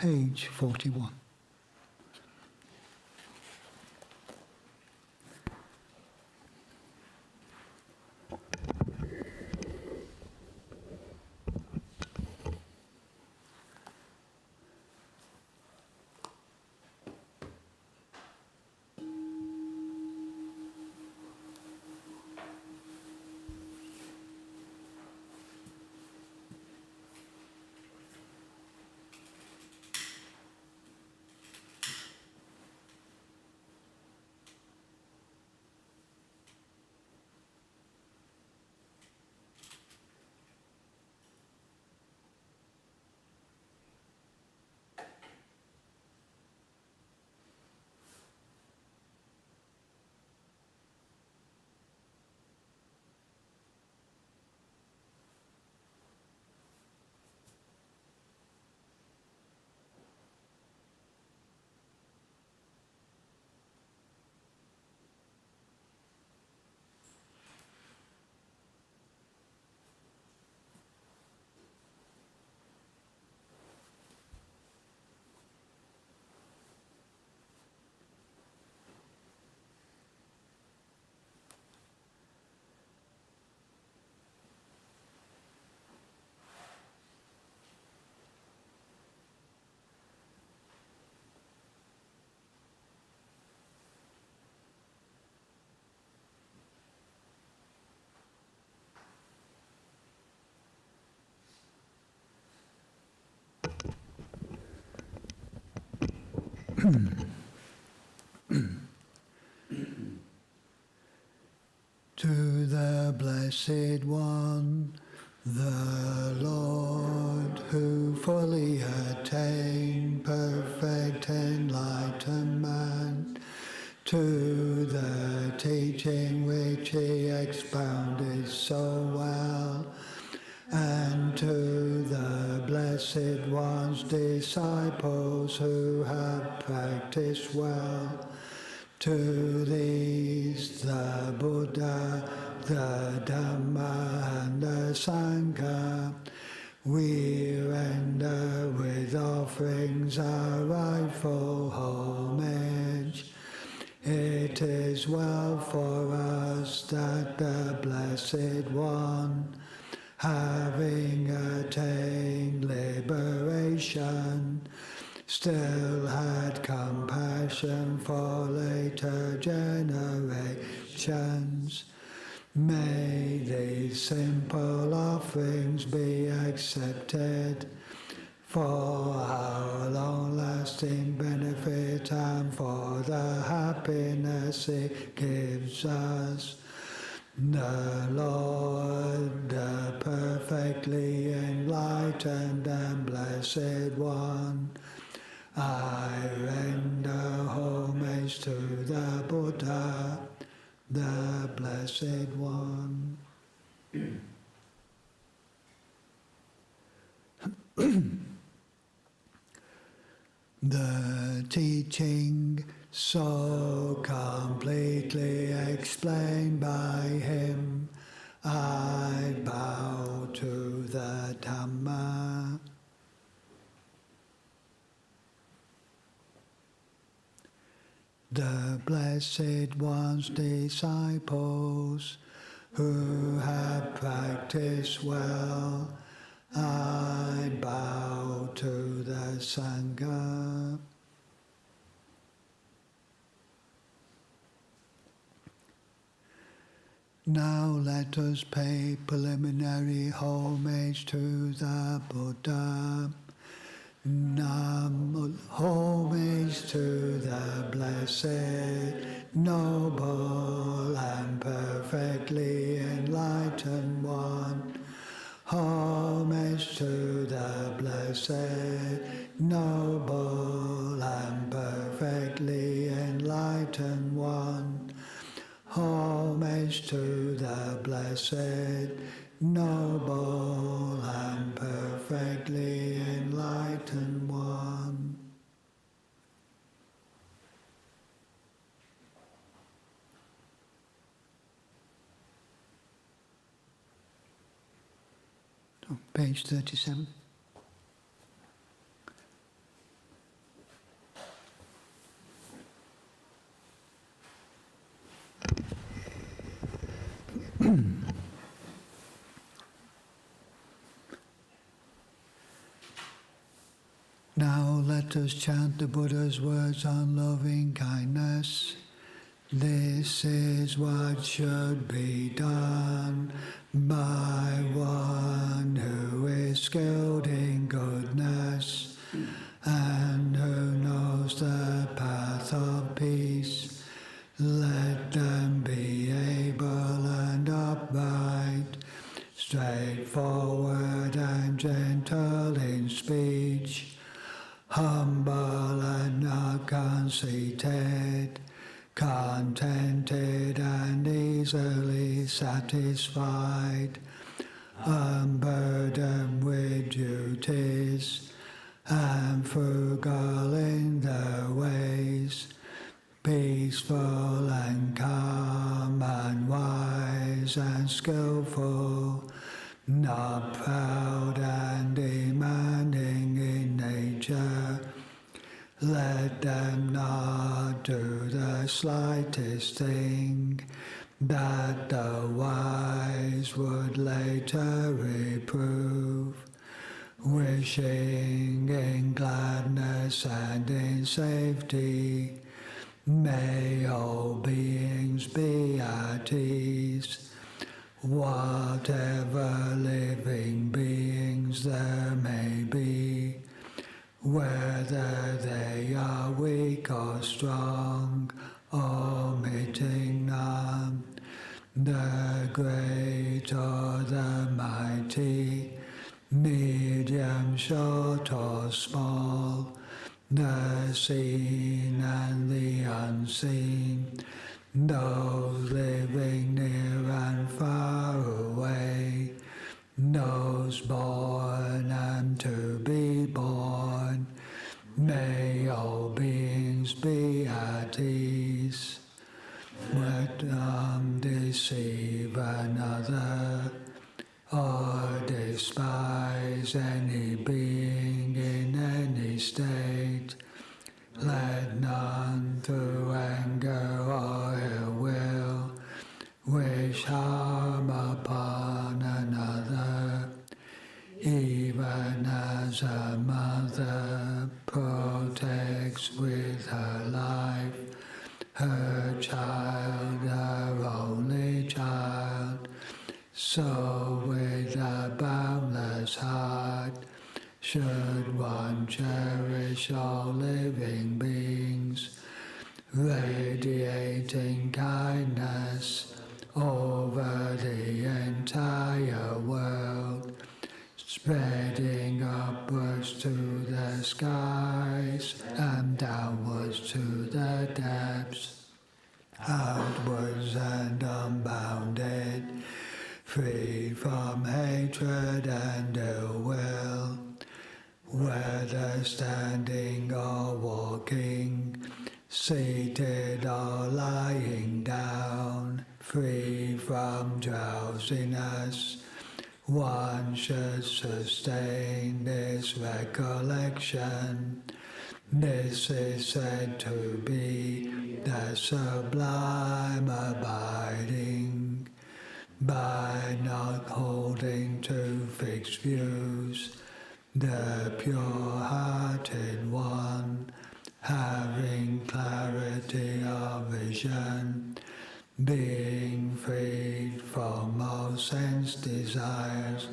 page 41. To the Blessed One, the Lord, who fully attained perfect enlightenment, to the teaching which he expounded so well, and to the Blessed One's disciples who have practiced well, to these the Buddha, the Dhamma and the Sangha, we render with offerings our rightful homage. It is well for us that the Blessed One, having attained liberation, still had compassion for later generations. May these simple offerings be accepted for our long-lasting benefit and for the happiness it gives us. The Lord, the perfectly enlightened and Blessed One, I render homage to the Buddha, the Blessed One. The teaching so completely explained by him, I bow to the Dhamma. The Blessed One's disciples who have practiced well, I bow to the Sangha. Now let us pay preliminary homage to the Buddha. Homage to the Blessed, Noble and Perfectly Enlightened One. Homage to the Blessed, Noble and Perfectly Enlightened One. Homage to the Blessed, Noble and Perfectly Enlightened One. Page 37. Now let us chant the Buddha's words on loving kindness. This is what should be done by one who is skilled in goodness and who knows the path of peace. Let them be able and upright, straightforward and gentle in speech, humble and not conceited, contented and easily satisfied, unburdened with duties, and frugal in their ways, peaceful and calm and wise and skillful, not proud and demanding in nature. Let them not do the slightest thing that the wise would later reprove, wishing in gladness and in safety. May all beings be at ease, whatever living beings there may be, whether they are weak or strong, omitting none, the great or the mighty, medium, short or small, the seen and the unseen, those living near and far away, those born and to be born, may all beings be at ease. Let none deceive another or despise any being in any state. Let none through anger or ill will wish harm upon another, even as a mother protects with her life her child, her only child. So with a boundless heart should one cherish all living beings, radiating kindness over the entire world, spreading upwards to the skies and downwards to the depths, outwards and unbounded, free from hatred and ill will, whether standing or walking, seated or lying down, free from drowsiness. One should sustain this recollection. This is said to be the sublime abiding. By not holding to fixed views, the pure-hearted one, having clarity of vision, being freed from all sense desires,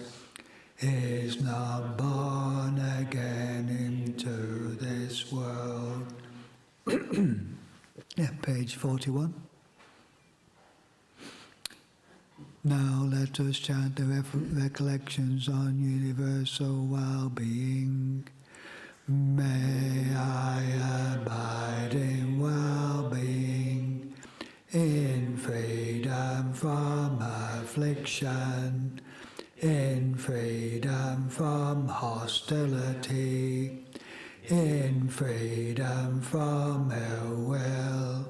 is not born again into this world. Yeah, page 41. Now let us chant the recollections on universal well-being. May I abide in well-being, in freedom from affliction, in freedom from hostility, in freedom from ill will,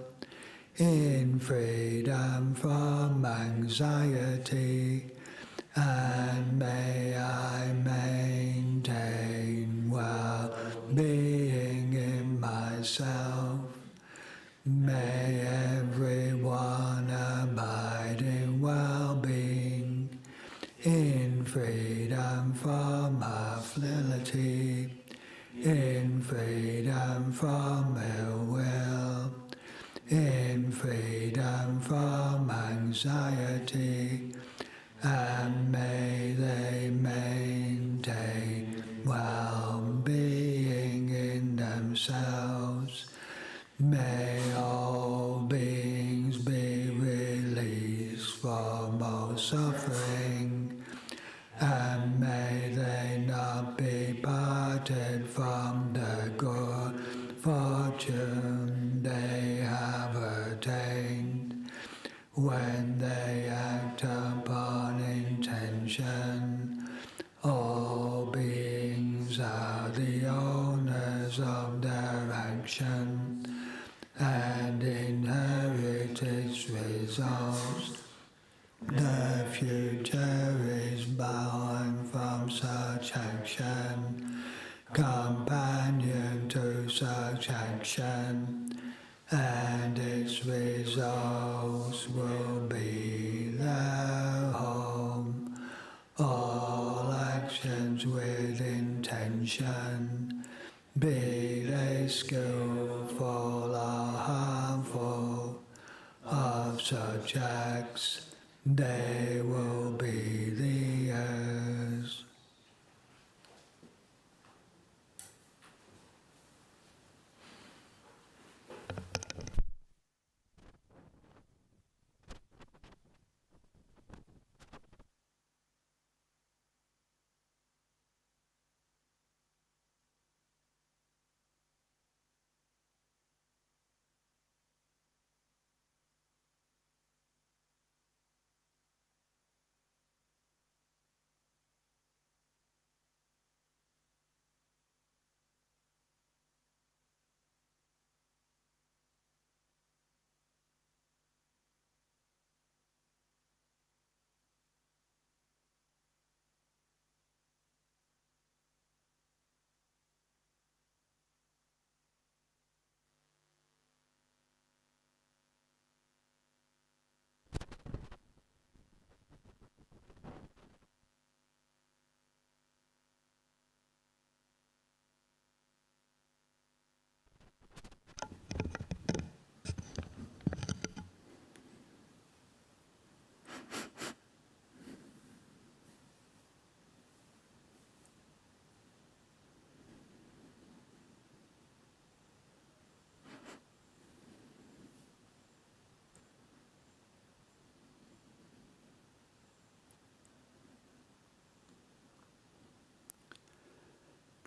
in freedom from anxiety, and may I maintain well-being in myself. May everyone abide in well-being. freedom from ill will, in freedom from anxiety, and may they maintain well-being in themselves. May all beings be released from all suffering, and may they not be parted from the good fortune they have attained. When they act upon intention, all beings are the owners of their action and inherit its results. The future is bound from such action, companion to such action, and its results will be their home. All actions with intention, be they skillful or harmful, of such acts they will be the heirs.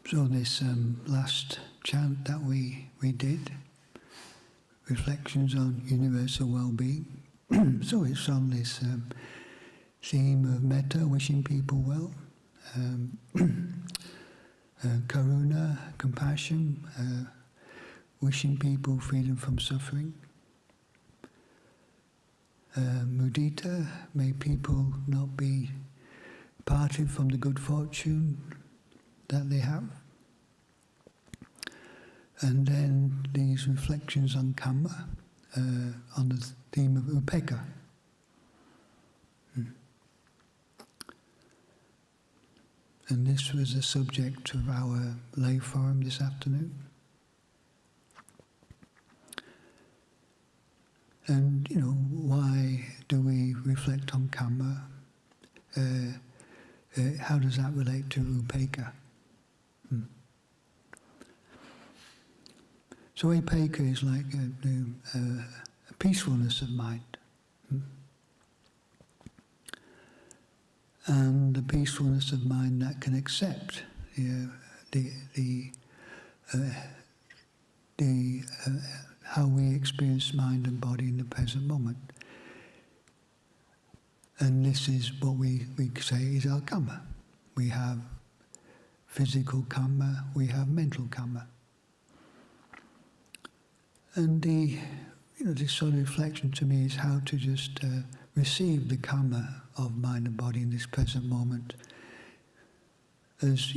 So this last chant that we did, reflections on universal well-being. So it's on this theme of metta, wishing people well, karuna, compassion, wishing people freedom from suffering, mudita, may people not be parted from the good fortune that they have. And then these reflections on karma, on the theme of upekkha. And this was the subject of our lay forum this afternoon. And, you know, why do we reflect on karma? How does that relate to upekkha? So upekkha is like a peacefulness of mind. And the peacefulness of mind that can accept how we experience mind and body in the present moment. And this is what we say is our karma. We have physical karma, we have mental karma. And this sort of reflection to me is how to just receive the karma of mind and body in this present moment as,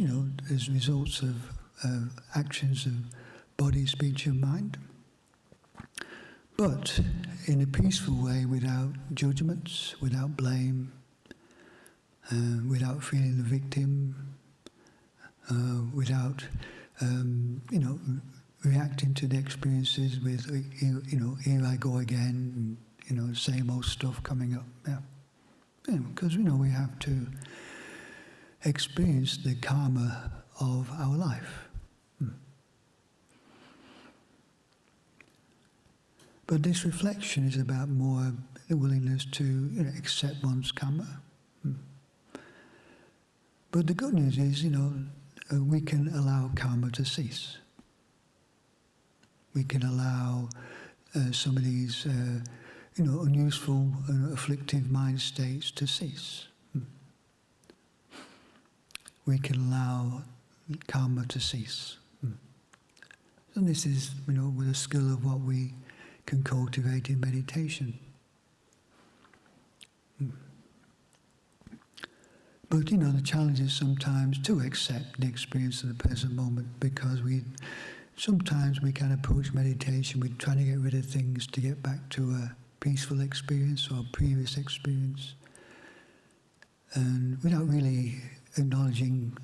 as results of actions of body, speech and mind. But in a peaceful way, without judgments, without blame, without feeling the victim, without reacting to the experiences with, here I go again, same old stuff coming up. Yeah. Because we have to experience the karma of our life. But this reflection is about more the willingness to accept one's karma. But the good news is, we can allow karma to cease. We can allow some of these, unuseful and afflictive mind states to cease. We can allow karma to cease. And this is, with a skill of what we can cultivate in meditation. But, the challenge is sometimes to accept the experience of the present moment, because sometimes we can approach meditation with trying to get rid of things to get back to a peaceful experience or a previous experience, and without really acknowledging,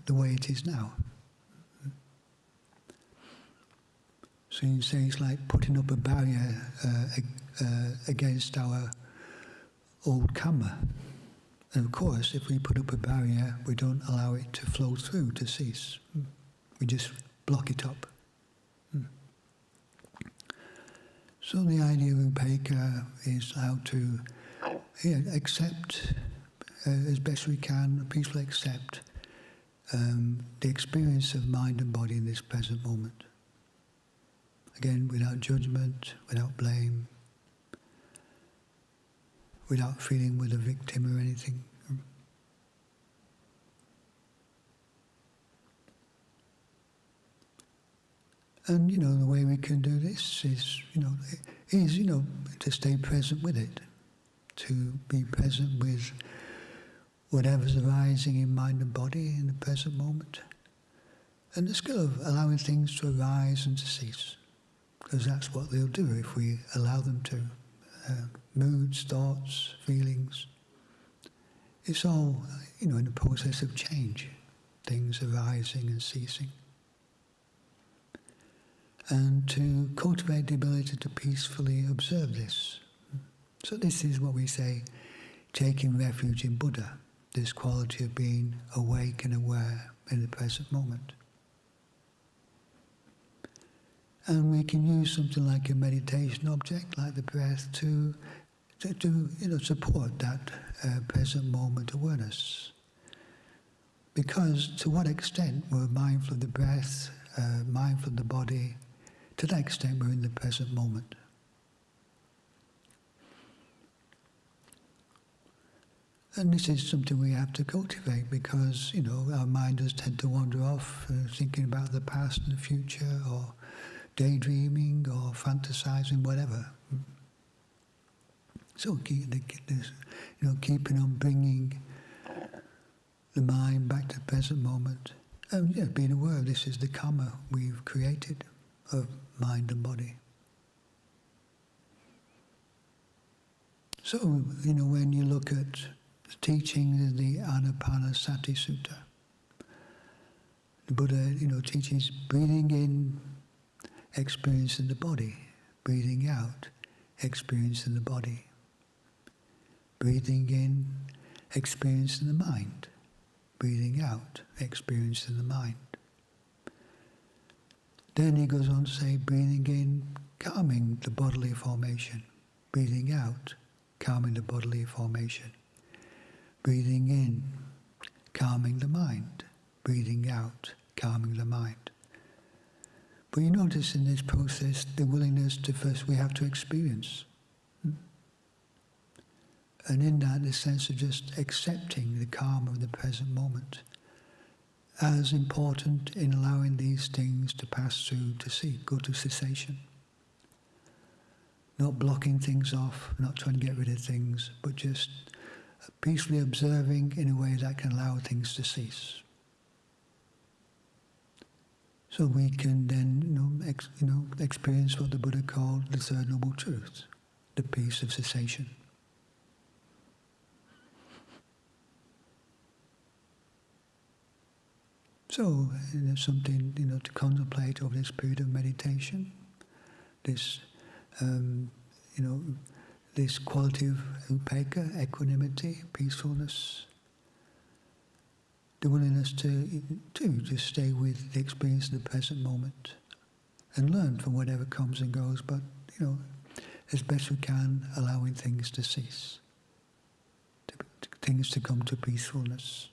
the way it is now. So you say it's like putting up a barrier against our old karma. And of course, if we put up a barrier, we don't allow it to flow through, to cease. We just block it up. So the idea of Upekkha is how to accept, as best we can, peacefully accept the experience of mind and body in this present moment. Again, without judgment, without blame, without feeling we're the victim or anything. And, the way we can do this is, to stay present with it, to be present with whatever's arising in mind and body in the present moment. And the skill of allowing things to arise and to cease, because that's what they'll do if we allow them to. Moods, thoughts, feelings. It's all, in the process of change, things arising and ceasing. And to cultivate the ability to peacefully observe this. So this is what we say, taking refuge in Buddha, this quality of being awake and aware in the present moment. And we can use something like a meditation object, like the breath, to support that present moment awareness. Because to what extent we're mindful of the breath, mindful of the body, to that extent we're in the present moment. And this is something we have to cultivate, because, our mind does tend to wander off, thinking about the past and the future, or daydreaming or fantasizing, whatever. So keeping on bringing the mind back to the present moment, and being aware of this is the karma we've created of mind and body. So, when you look at the teaching of the Anapanasati Sutta, the Buddha, teaches breathing in, experience in the body, breathing out, experience in the body, breathing in, experience in the mind, breathing out, experience in the mind. Then he goes on to say, breathing in, calming the bodily formation, breathing out, calming the bodily formation, breathing in, calming the mind, breathing out, calming the mind. But you notice in this process the willingness to first we have to experience. And in that, the sense of just accepting the karma of the present moment as important in allowing these things to pass through, to go to cessation. Not blocking things off, not trying to get rid of things, but just peacefully observing in a way that can allow things to cease. So we can then, experience what the Buddha called the Third Noble Truth, the peace of cessation. So So there's something, to contemplate over this period of meditation. This, this quality of upekkha, equanimity, peacefulness. The willingness to just stay with the experience of the present moment and learn from whatever comes and goes, but, as best we can, allowing things to cease, things to come to peacefulness.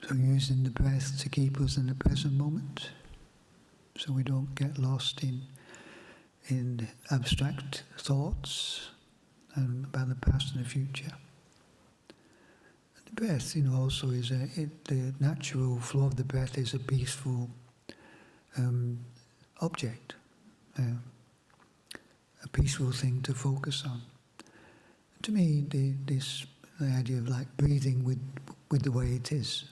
So using the breath to keep us in the present moment. so we don't get lost in abstract thoughts about the past and the future. The breath, also is the natural flow of the breath is a peaceful object, a peaceful thing to focus on. To me, the idea of like breathing with the way it is,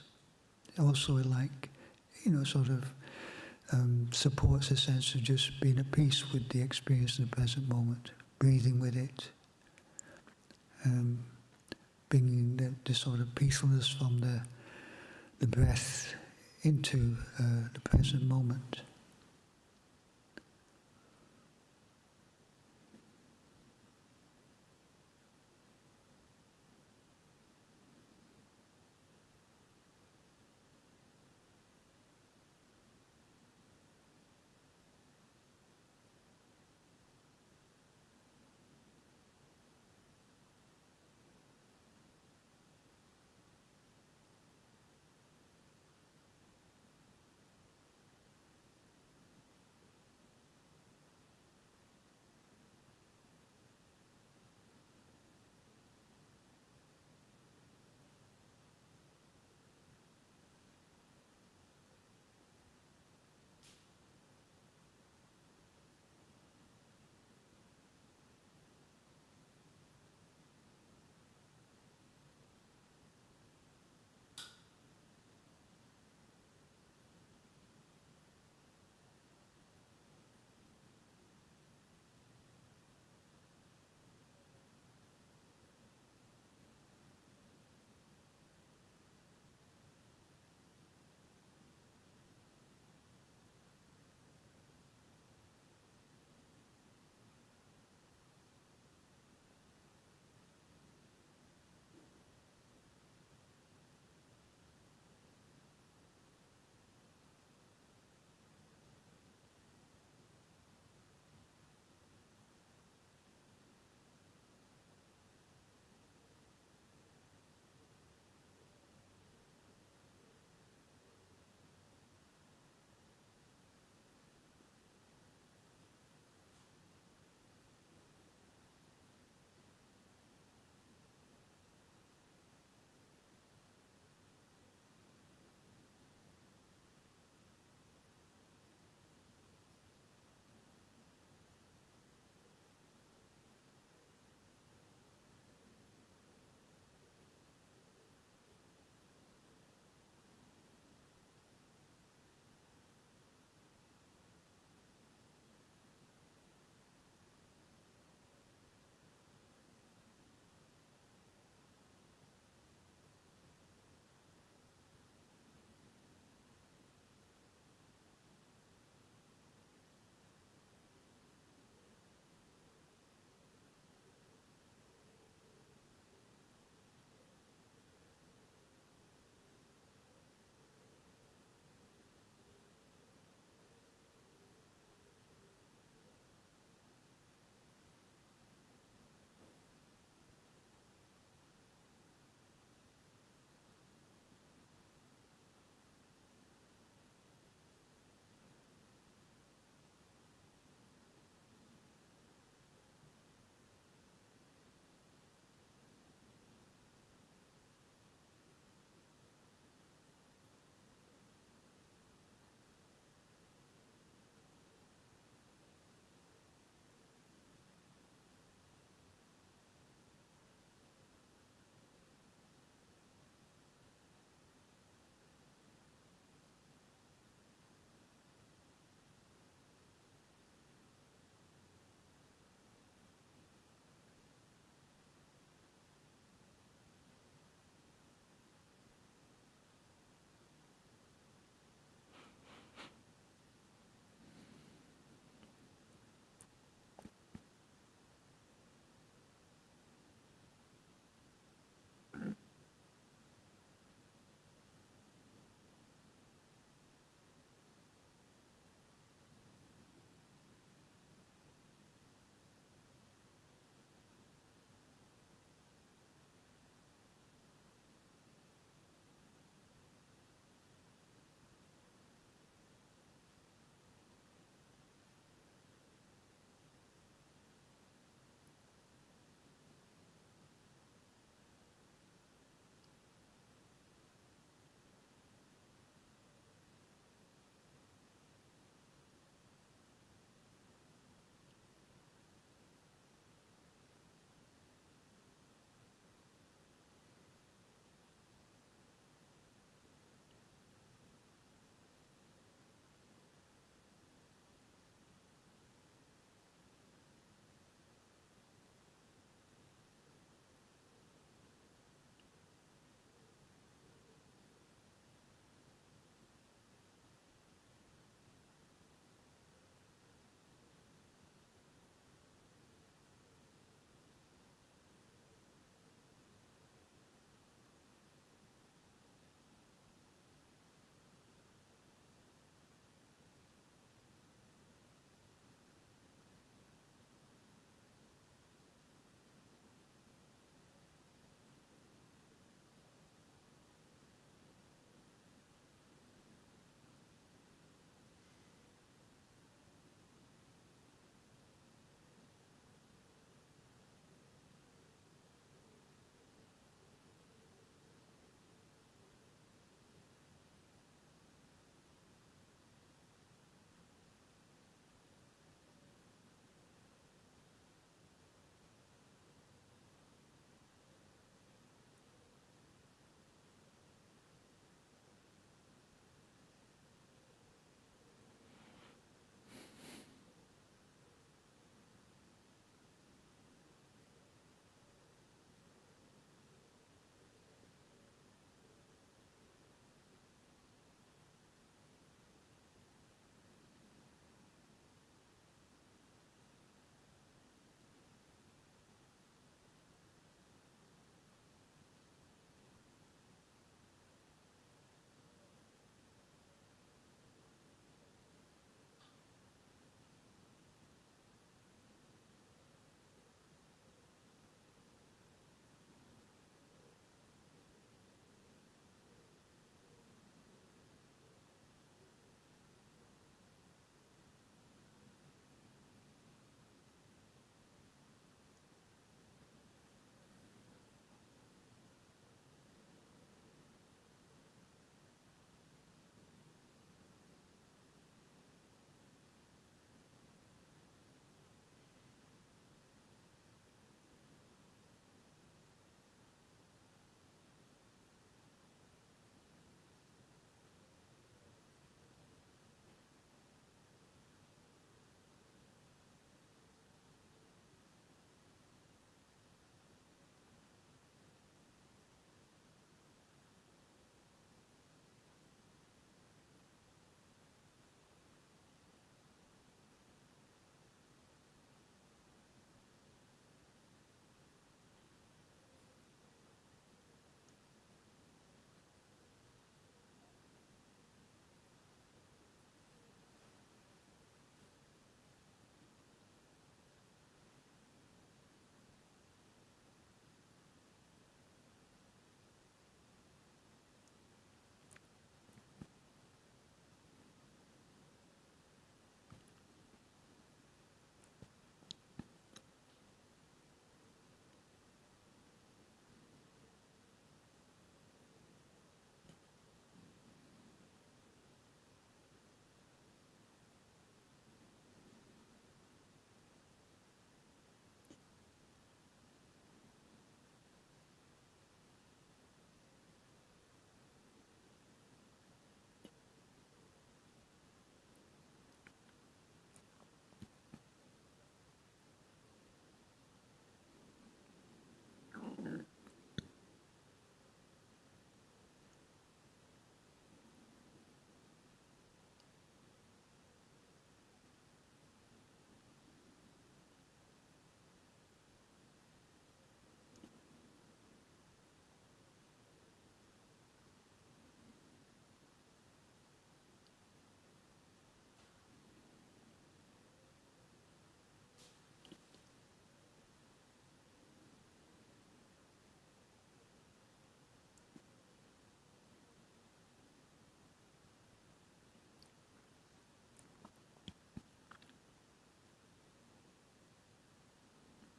also like, sort of supports a sense of just being at peace with the experience in the present moment, breathing with it, bringing the sort of peacefulness from the breath into the present moment.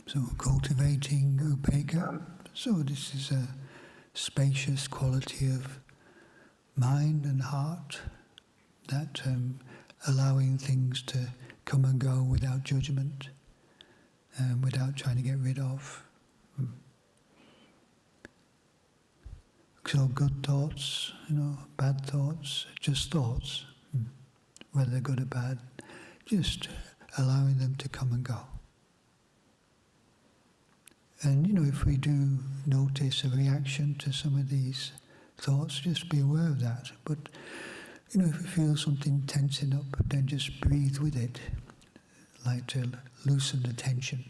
So cultivating upekkha. So this is a spacious quality of mind and heart, that allowing things to come and go without judgment, without trying to get rid of. So good thoughts, bad thoughts, just thoughts, whether they're good or bad, just allowing them to come and go. And if we do notice a reaction to some of these thoughts, just be aware of that. But if you feel something tensing up, then just breathe with it, like to loosen the tension.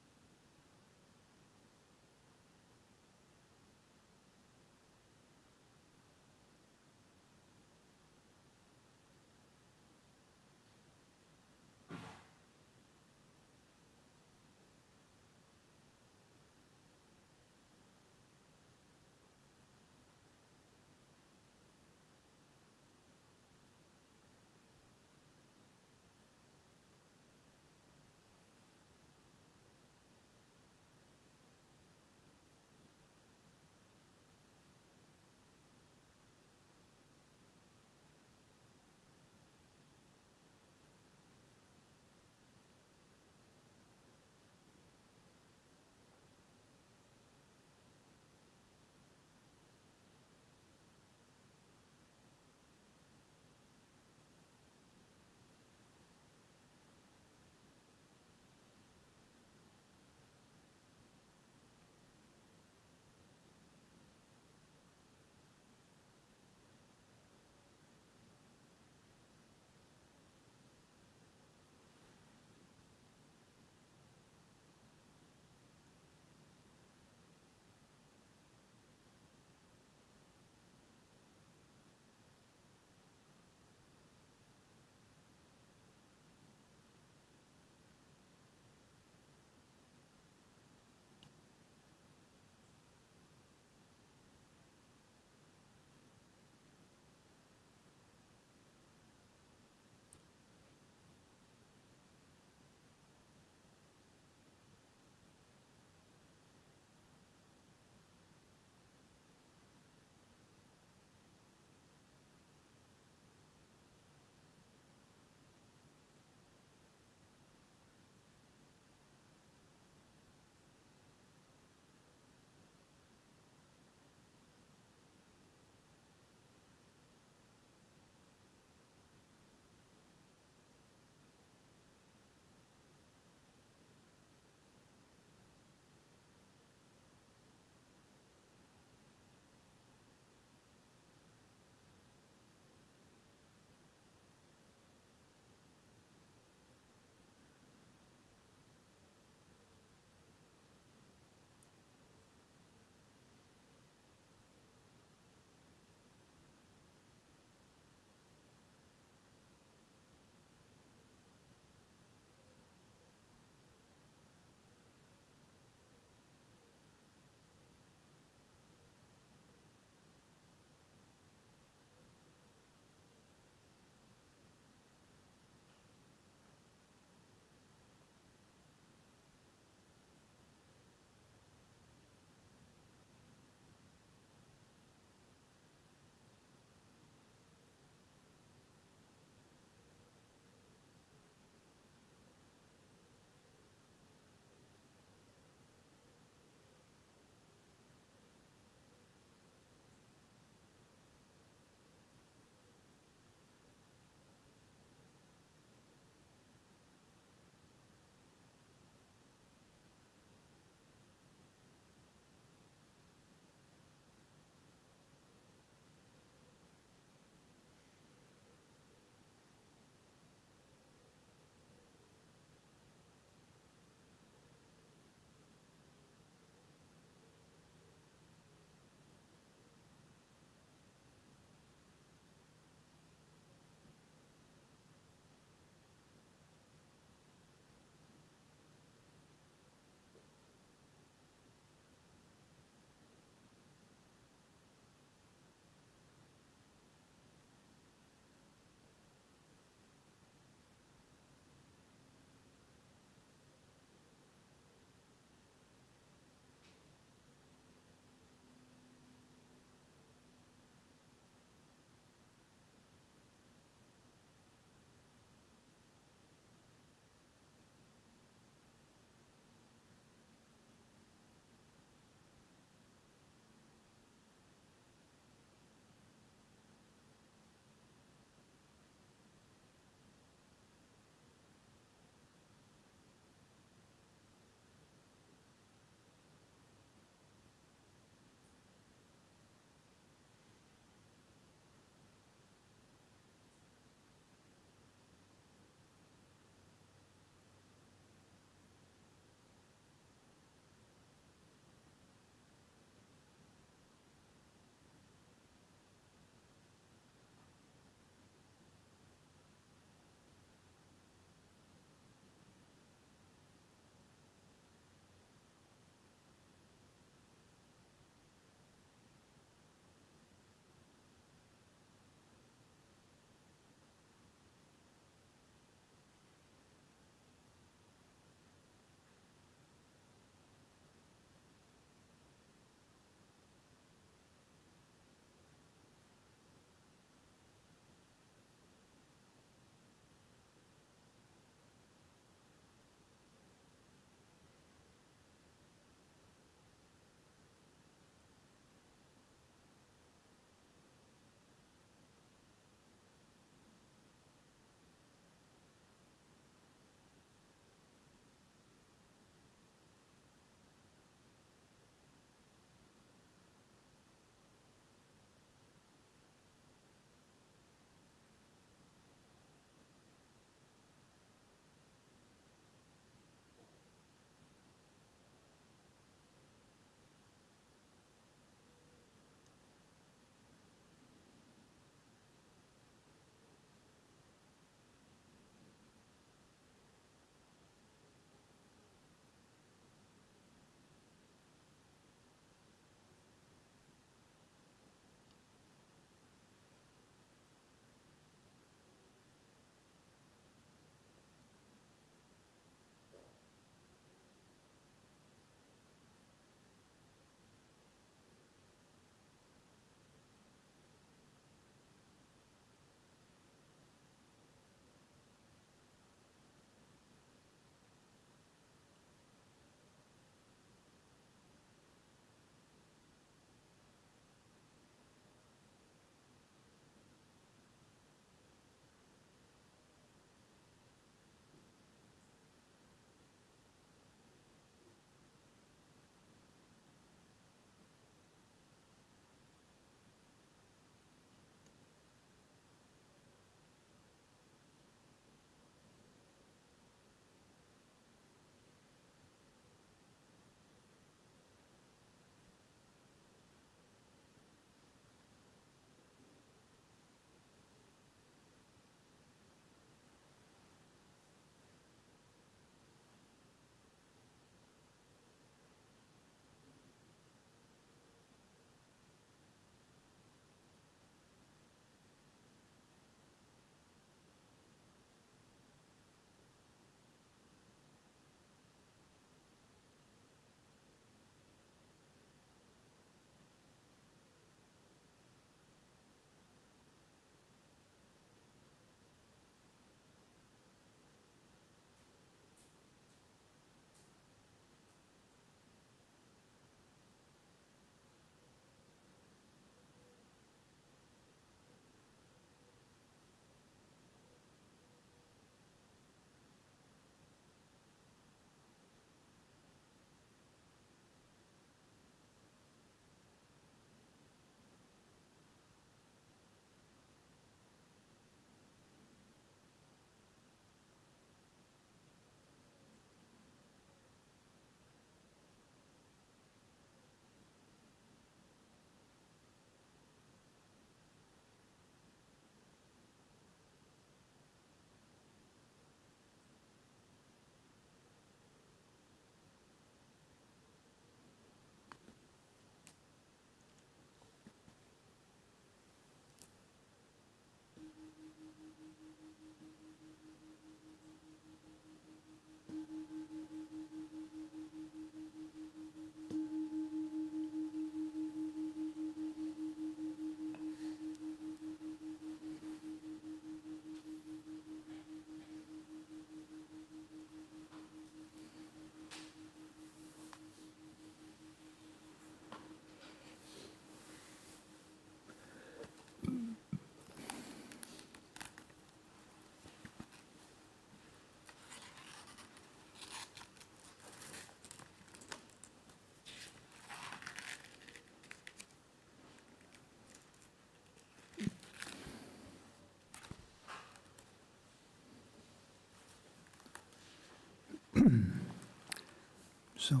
So,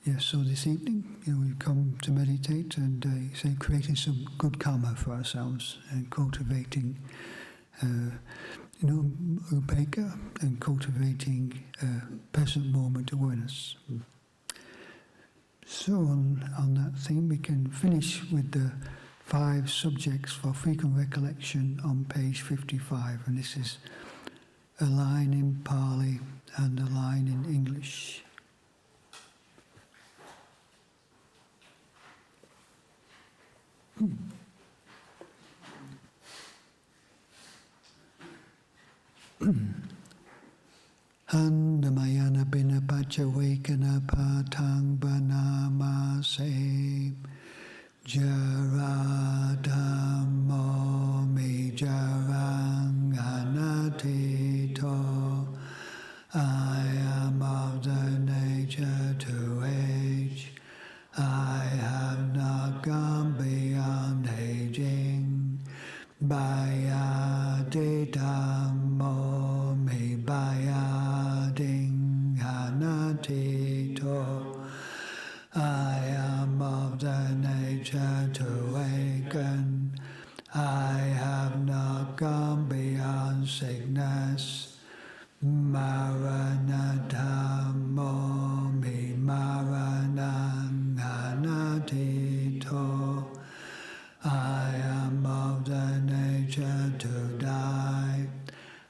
yes, so this evening, we come to meditate and say creating some good karma for ourselves and cultivating, upekkha and cultivating present moment awareness. So on that theme, we can finish with the 5 subjects for frequent recollection on page 55, and this is a line in Pali and a line in English. Handamayana bina pachawekana patang banama se jaradhammo mi jarang anatito. I am of the nature to age. I have not gone beyond aging. Bayadi dhammo mi bayading hanatito. I am of the nature to awaken. I have not gone beyond sickness. Maranathammo mi maranang hanatito. I am of the nature to die.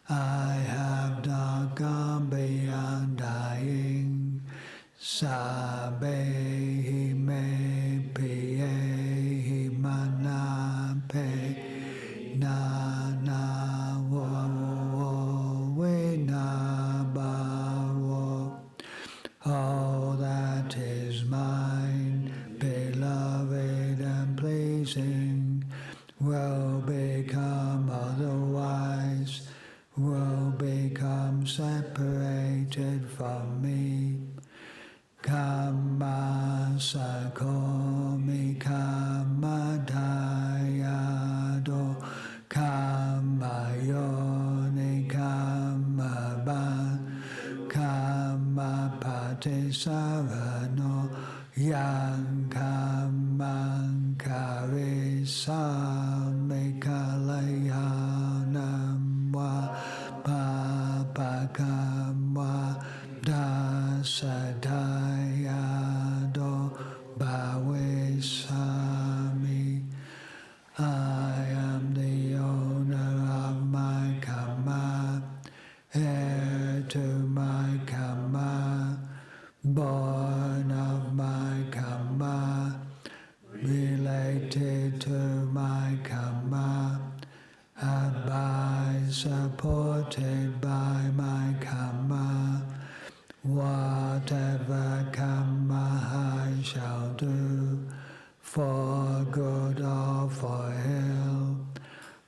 I have not gone beyond dying. Sabbehi me piyehi manape nana wo vinabhavo. All that is mine, beloved and pleasing, will become otherwise, will become separated from me. Kamma sakomi kamma dayado kamma yoni kamma ban kamma patisarano yang kamman karisami kalayanam wa papakam wa dasadayado bhavisami. I am the owner of my karma, heir to my karma, born of my karma, related to my karma, advised, supported by my karma. Whatever karma I shall do, for good or for ill,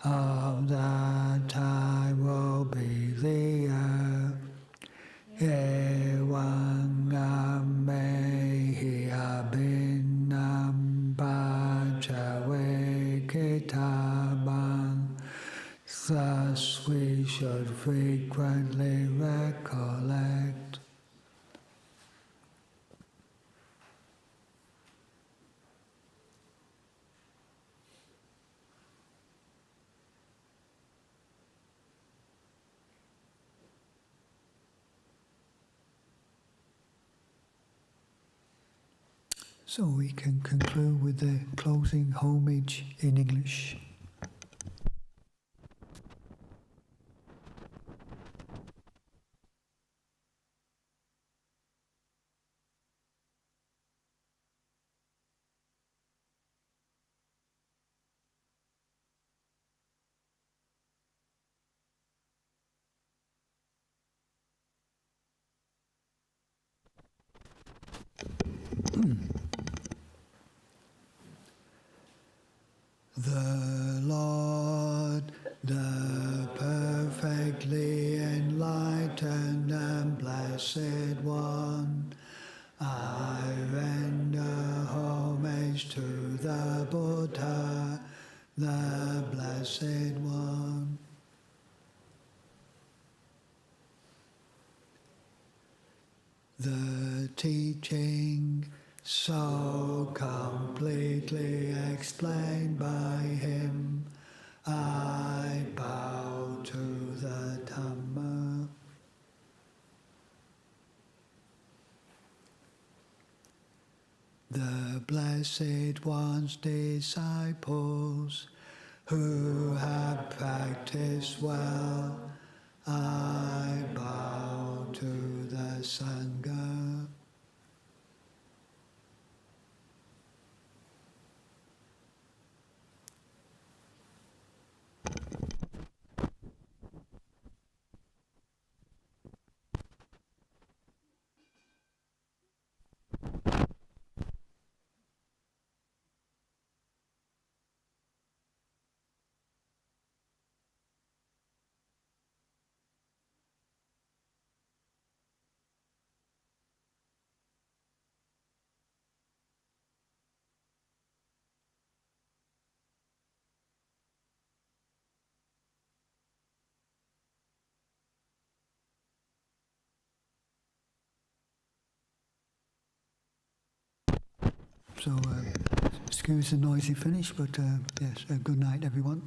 of that I will be the heir. Ewang amehi abhinam pachavekitabang. Thus we should frequently recollect. So we can conclude with the closing homage in English. The Lord, the perfectly enlightened and blessed One, I render homage to the Buddha, the Blessed One. The teaching so completely explained by him, I bow to the Dhamma. The Blessed One's disciples, who have practiced well, I bow to the Sangha. So, excuse the noisy finish, but yes, good night, everyone.